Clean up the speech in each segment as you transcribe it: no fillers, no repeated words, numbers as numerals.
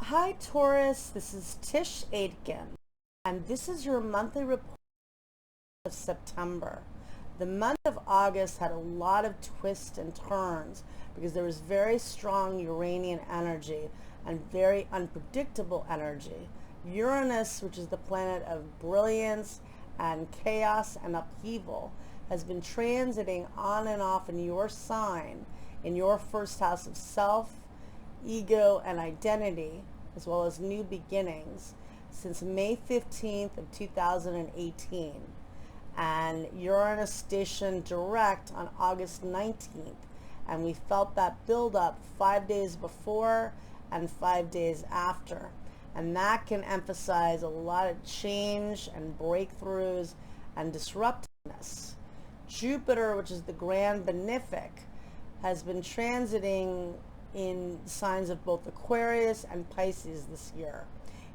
Hi Taurus, this is Tisch Aitken, and this is your monthly report of September. The month of August had a lot of twists and turns because there was very strong Uranian energy and very unpredictable energy. Uranus, which is the planet of brilliance and chaos and upheaval, has been transiting on and off in your sign, in your first house of self, ego, and identity, as well as new beginnings, since May 15th of 2018. And Uranus stationed direct on August 19th. And we felt that build up 5 days before and 5 days after. And that can emphasize a lot of change and breakthroughs and disruptiveness. Jupiter, which is the grand benefic, has been transiting in signs of both Aquarius and Pisces this year.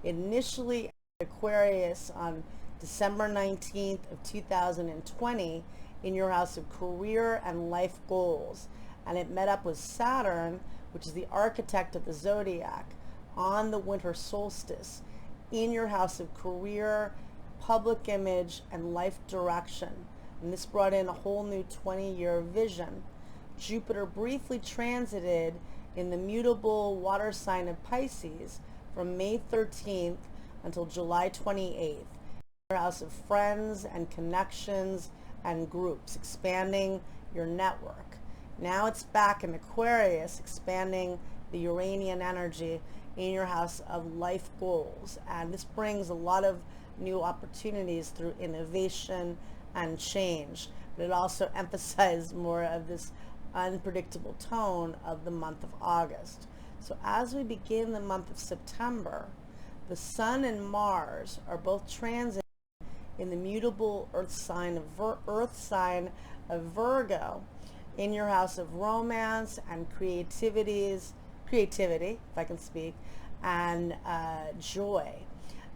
Initially Aquarius on December 19th of 2020 in your house of career and life goals, and it met up with Saturn, which is the architect of the zodiac, on the winter solstice in your house of career, public image, and life direction. And this brought in a whole new 20-year vision. Jupiter briefly transited in the mutable water sign of Pisces from May 13th until July 28th. Your house of friends and connections and groups, expanding your network. Now it's back in Aquarius, expanding the Uranian energy in your house of life goals. And this brings a lot of new opportunities through innovation and change. But it also emphasizes more of this unpredictable tone of the month of August. So as we begin the month of September, the Sun and Mars are both transiting in the mutable earth sign of Virgo in your house of romance and creativity, if I can speak, and joy.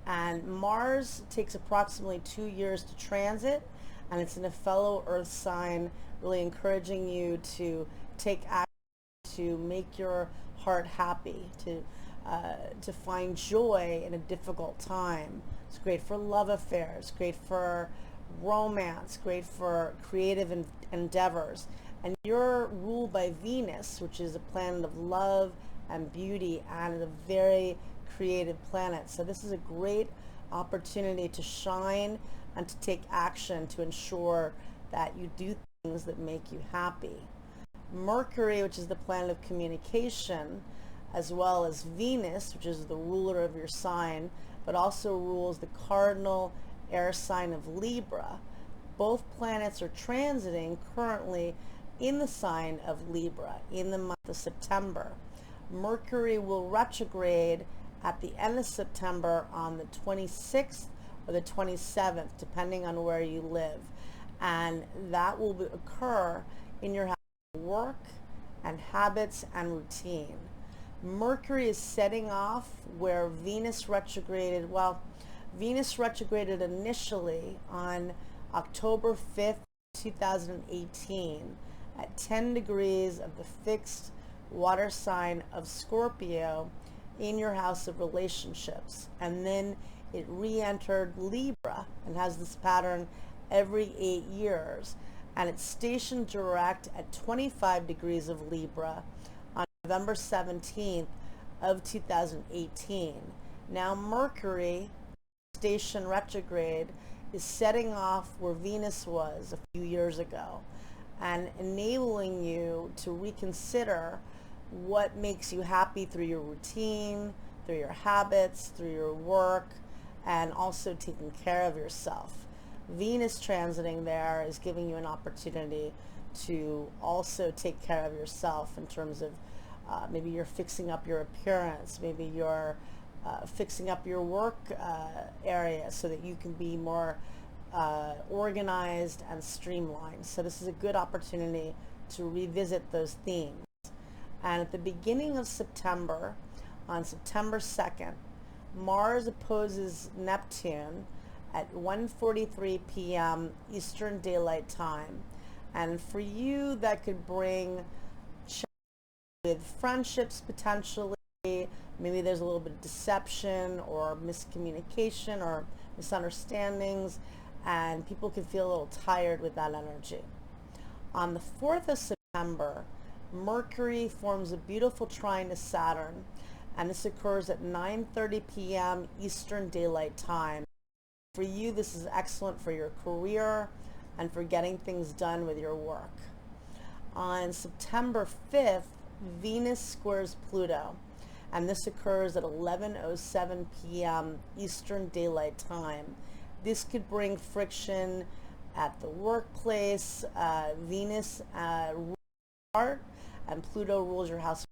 And Mars takes approximately 2 years to transit, and it's in a fellow earth sign, really encouraging you to take action, to make your heart happy, to find joy in a difficult time. It's great for love affairs, great for romance, great for creative endeavors. And you're ruled by Venus, which is a planet of love and beauty and a very creative planet. So this is a great opportunity to shine and to take action to ensure that you do things that make you happy. Mercury, which is the planet of communication, as well as Venus, which is the ruler of your sign, but also rules the cardinal air sign of Libra. Both planets are transiting currently in the sign of Libra in the month of September. Mercury will retrograde at the end of September on the 26th or the 27th, depending on where you live. And that will occur in your work and habits and routine. Mercury is setting off where Venus retrograded. Well, Venus retrograded initially on October 5th, 2018 at 10 degrees of the fixed water sign of Scorpio in your house of relationships. And then it re-entered Libra and has this pattern every 8 years. And it's stationed direct at 25 degrees of Libra on November 17th of 2018. Now Mercury, station retrograde, is setting off where Venus was a few years ago and enabling you to reconsider what makes you happy through your routine, through your habits, through your work, and also taking care of yourself. Venus transiting there is giving you an opportunity to also take care of yourself in terms of maybe you're fixing up your appearance, maybe you're fixing up your work area so that you can be more organized and streamlined. So this is a good opportunity to revisit those themes. And at the beginning of September, on September 2nd, Mars opposes Neptune at 1:43 p.m. Eastern Daylight Time. And for you, that could bring with friendships potentially, Maybe there's a little bit of deception or miscommunication or misunderstandings, and people can feel a little tired with that energy. On the 4th of September, Mercury forms a beautiful trine to Saturn, and this occurs at 9:30 p.m. Eastern Daylight Time. For you, this is excellent for your career and for getting things done with your work. On September 5th, Venus squares Pluto, and this occurs at 11:07 p.m. Eastern Daylight Time. This could bring friction at the workplace. Venus rules your heart, and Pluto rules your house.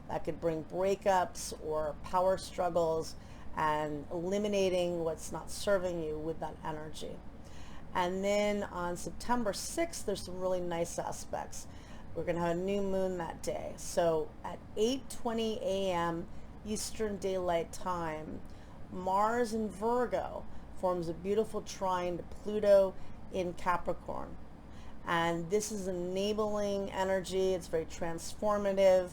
That could bring breakups or power struggles and eliminating what's not serving you with that energy. And then on September 6th, there's some really nice aspects. We're going to have a new moon that day. So at 8:20 a.m. Eastern Daylight Time, Mars in Virgo forms a beautiful trine to Pluto in Capricorn. And this is enabling energy. It's very transformative.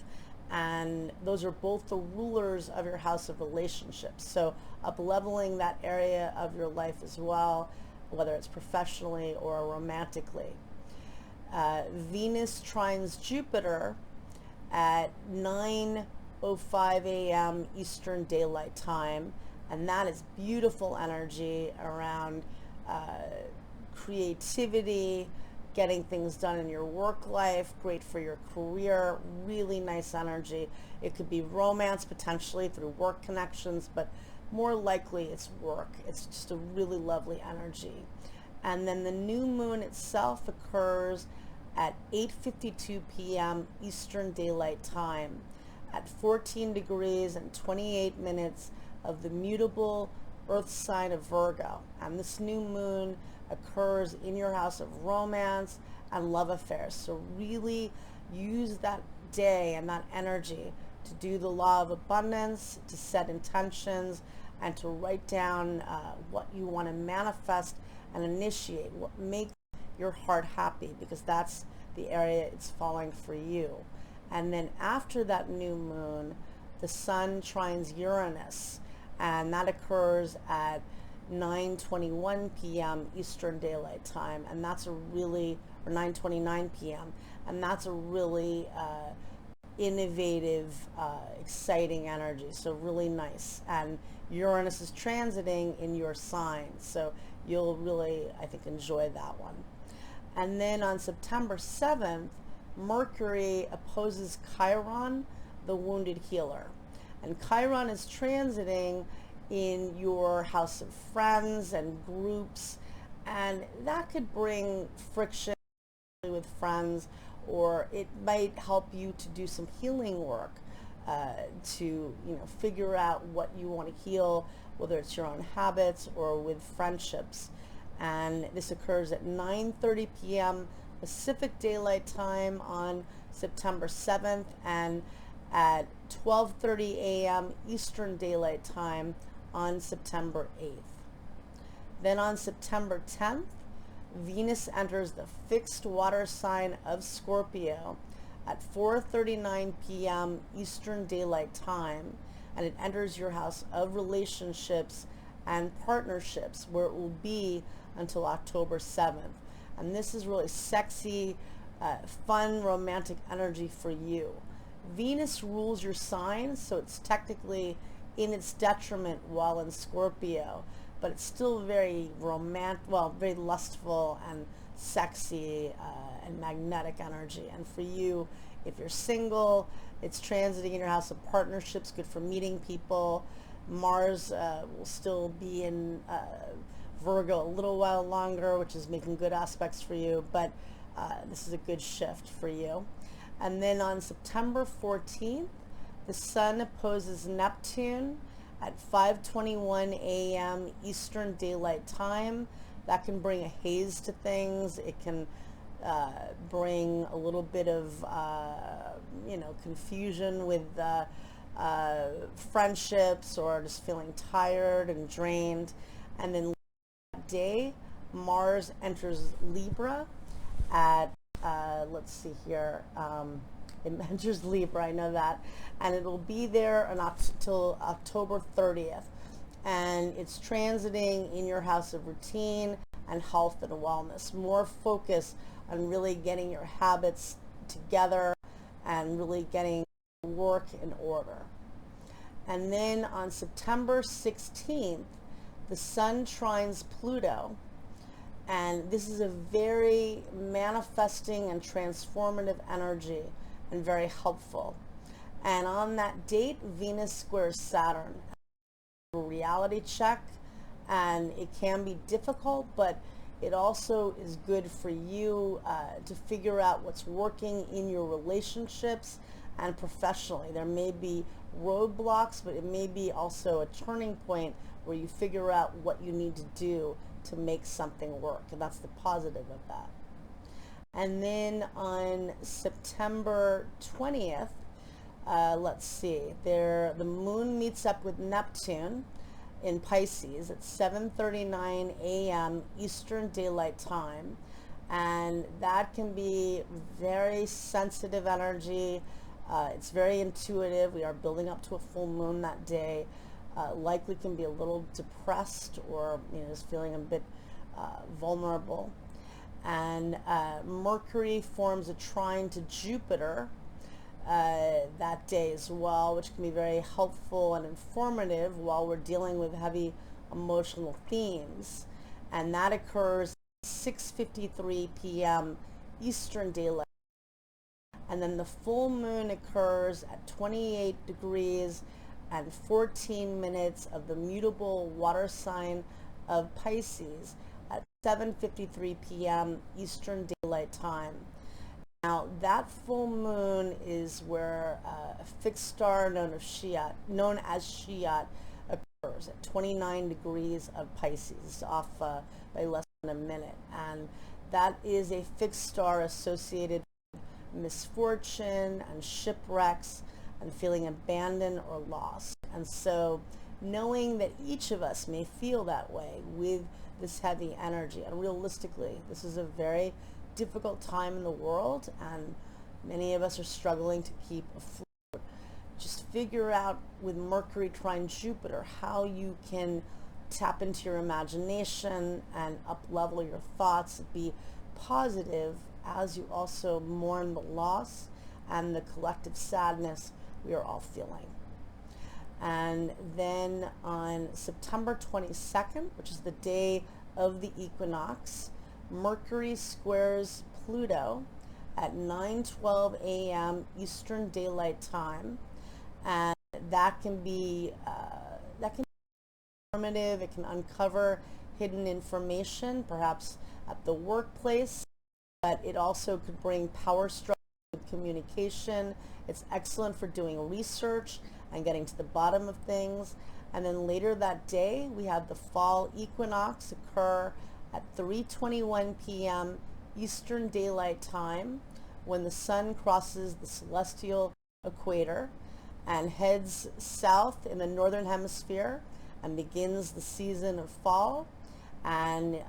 And those are both the rulers of your house of relationships. So up-leveling that area of your life as well, whether it's professionally or romantically. Venus trines Jupiter at 9:05 a.m. Eastern Daylight Time, and that is beautiful energy around creativity, getting things done in your work life, great for your career, really nice energy. It could be romance potentially through work connections, but more likely it's work. It's just a really lovely energy. And then the new moon itself occurs at 8:52 p.m. Eastern Daylight Time at 14 degrees and 28 minutes of the mutable Earth sign of Virgo. And this new moon occurs in your house of romance and love affairs. So really use that day and that energy to do the law of abundance, to set intentions, and to write down what you want to manifest and initiate, what makes your heart happy, because that's the area it's falling for you. And then after that new moon, the sun trines Uranus, and that occurs at 9:21 p.m. Eastern Daylight Time, and that's a really, or 9:29 p.m., and that's a really innovative, exciting energy, so really nice. And Uranus is transiting in your sign, so you'll really, I think, enjoy that one. And then on September 7th, Mercury opposes Chiron, the wounded healer. And Chiron is transiting in your house of friends and groups, and that could bring friction with friends, or it might help you to do some healing work to figure out what you want to heal, whether it's your own habits or with friendships. And this occurs at 9:30 p.m. Pacific Daylight Time on September 7th and at 12:30 a.m. Eastern Daylight Time on September 8th. Then on September 10th, Venus enters the fixed water sign of Scorpio at 4:39 p.m. Eastern Daylight Time, and it enters your house of relationships and partnerships, where it will be until October 7th. And this is really sexy, fun, romantic energy for you. Venus rules your sign, so it's technically in its detriment while in Scorpio, but it's still very romantic, well, very lustful and sexy and magnetic energy. And for you, if you're single, it's transiting in your house of partnerships, good for meeting people. Mars will still be in Virgo a little while longer, which is making good aspects for you, but this is a good shift for you. And then on September 14th, the sun opposes Neptune at 5:21 a.m. Eastern Daylight Time. That can bring a haze to things. It can bring a little bit of confusion with friendships, or just feeling tired and drained. And then that day, Mars enters Libra at let's see here, It enters Libra, I know that. And it'll be there until October 30th. And it's transiting in your house of routine and health and wellness. More focus on really getting your habits together and really getting work in order. And then on September 16th, the Sun trines Pluto. And this is a very manifesting and transformative energy and very helpful. And on that date, Venus squares Saturn. A reality check, and it can be difficult, but it also is good for you to figure out what's working in your relationships and professionally. There may be roadblocks, but it may be also a turning point where you figure out what you need to do to make something work, and that's the positive of that. And then on September 20th, let's see, the moon meets up with Neptune in Pisces at 7:39 a.m. Eastern Daylight Time, and that can be very sensitive energy. It's very intuitive. We are building up to a full moon that day. Likely can be a little depressed, or just feeling a bit vulnerable. And Mercury forms a trine to Jupiter that day as well, which can be very helpful and informative while we're dealing with heavy emotional themes. And that occurs at 6:53 p.m. Eastern Daylight. And then the full moon occurs at 28 degrees and 14 minutes of the mutable water sign of Pisces at 7:53 p.m. Eastern Daylight Time. Now, that full moon is where a fixed star known as Shiat occurs at 29 degrees of Pisces. It's off by less than a minute. And that is a fixed star associated with misfortune and shipwrecks and feeling abandoned or lost. And so knowing that each of us may feel that way with this heavy energy, and realistically, this is a very difficult time in the world, and many of us are struggling to keep afloat. Just figure out with Mercury trine Jupiter how you can tap into your imagination and up-level your thoughts, be positive as you also mourn the loss and the collective sadness we are all feeling. And then on September 22nd, which is the day of the equinox, Mercury squares Pluto at 9:12 a.m. Eastern Daylight Time, and that can be informative. It can uncover hidden information, perhaps at the workplace, but it also could bring power struggles with communication. It's excellent for doing research and getting to the bottom of things. And then later that day, we have the fall equinox occur at 3:21 p.m. Eastern Daylight Time, when the sun crosses the celestial equator and heads south in the northern hemisphere and begins the season of fall, and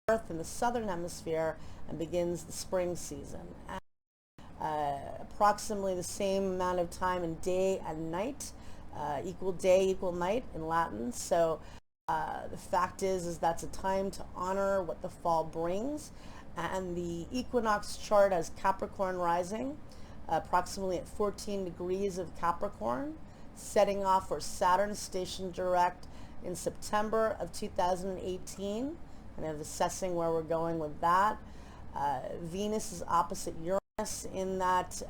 Earth in the southern hemisphere and begins the spring season. And, approximately the same amount of time in day and night, equal day, equal night in Latin. So the fact is that's a time to honor what the fall brings. And the equinox chart has Capricorn rising, approximately at 14 degrees of Capricorn, setting off for Saturn station direct in September of 2018, kind of assessing where we're going with that. Venus is opposite Uranus in that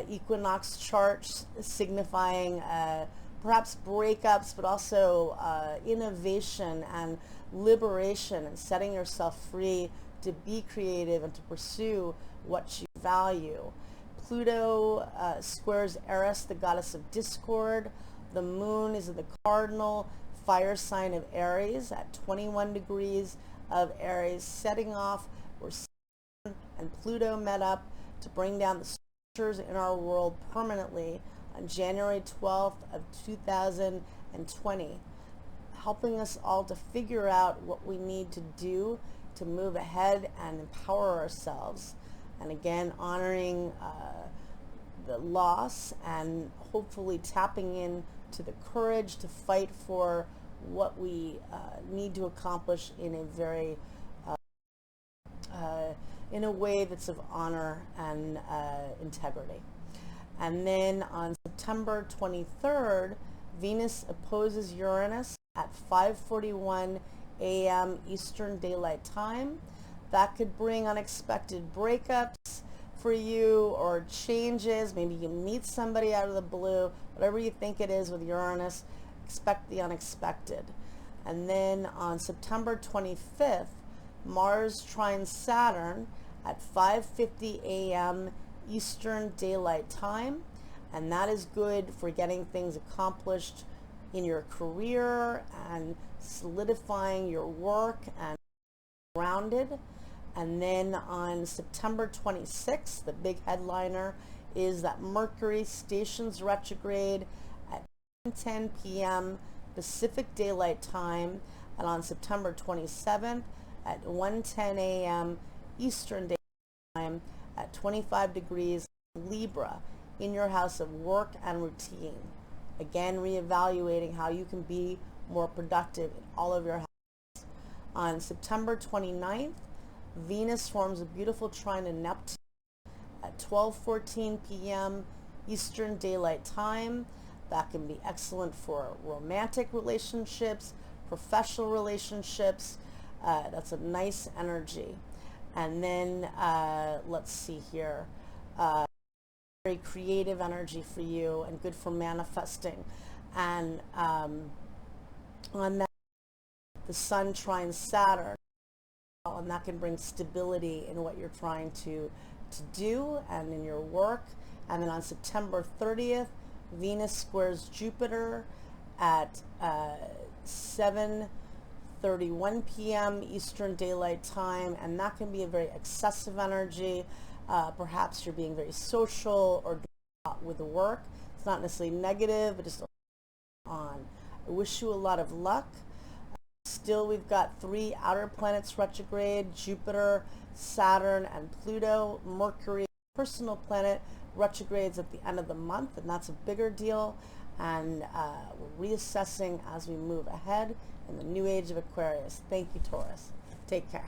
equinox chart, signifying perhaps breakups, but also innovation and liberation and setting yourself free to be creative and to pursue what you value. Pluto squares Eris, the goddess of discord. The moon is in the cardinal fire sign of Aries at 21 degrees of Aries, setting off where Saturn and Pluto met up to bring down the structures in our world permanently on January 12th of 2020, helping us all to figure out what we need to do to move ahead and empower ourselves. and again honoring the loss and hopefully tapping in to the courage to fight for what we need to accomplish in a very in a way that's of honor and integrity. And then on September 23rd, Venus opposes Uranus at 5:41 a.m. Eastern Daylight Time. That could bring unexpected breakups for you or changes. Maybe you meet somebody out of the blue. Whatever you think it is with Uranus, expect the unexpected. And then on September 25th, Mars trines Saturn at 5:50 a.m. Eastern Daylight Time, and that is good for getting things accomplished in your career and solidifying your work and grounded. And then on September 26th, the big headliner is that Mercury stations retrograde at 10 p.m. Pacific Daylight Time, and on September 27th at 1:10 a.m. Eastern Daylight Time at 25 degrees Libra in your house of work and routine. Again, reevaluating how you can be more productive in all of your houses. On September 29th, Venus forms a beautiful trine to Neptune at 12:14 p.m. Eastern Daylight Time. That can be excellent for romantic relationships, professional relationships. That's a nice energy. And then let's see here. Very creative energy for you and good for manifesting. And on that, the Sun trines Saturn, and that can bring stability in what you're trying to do and in your work. And then on September 30th, Venus squares Jupiter at 7:31 p.m. Eastern Daylight Time, and that can be a very excessive energy. Perhaps you're being very social or doing a lot with the work. It's not necessarily negative, but just on. I wish you a lot of luck. Still, we've got 3 outer planets retrograde: Jupiter, Saturn, and Pluto. Mercury, personal planet, retrogrades at the end of the month, and that's a bigger deal. And we're reassessing as we move ahead in the new age of Aquarius. Thank you, Taurus. Take care.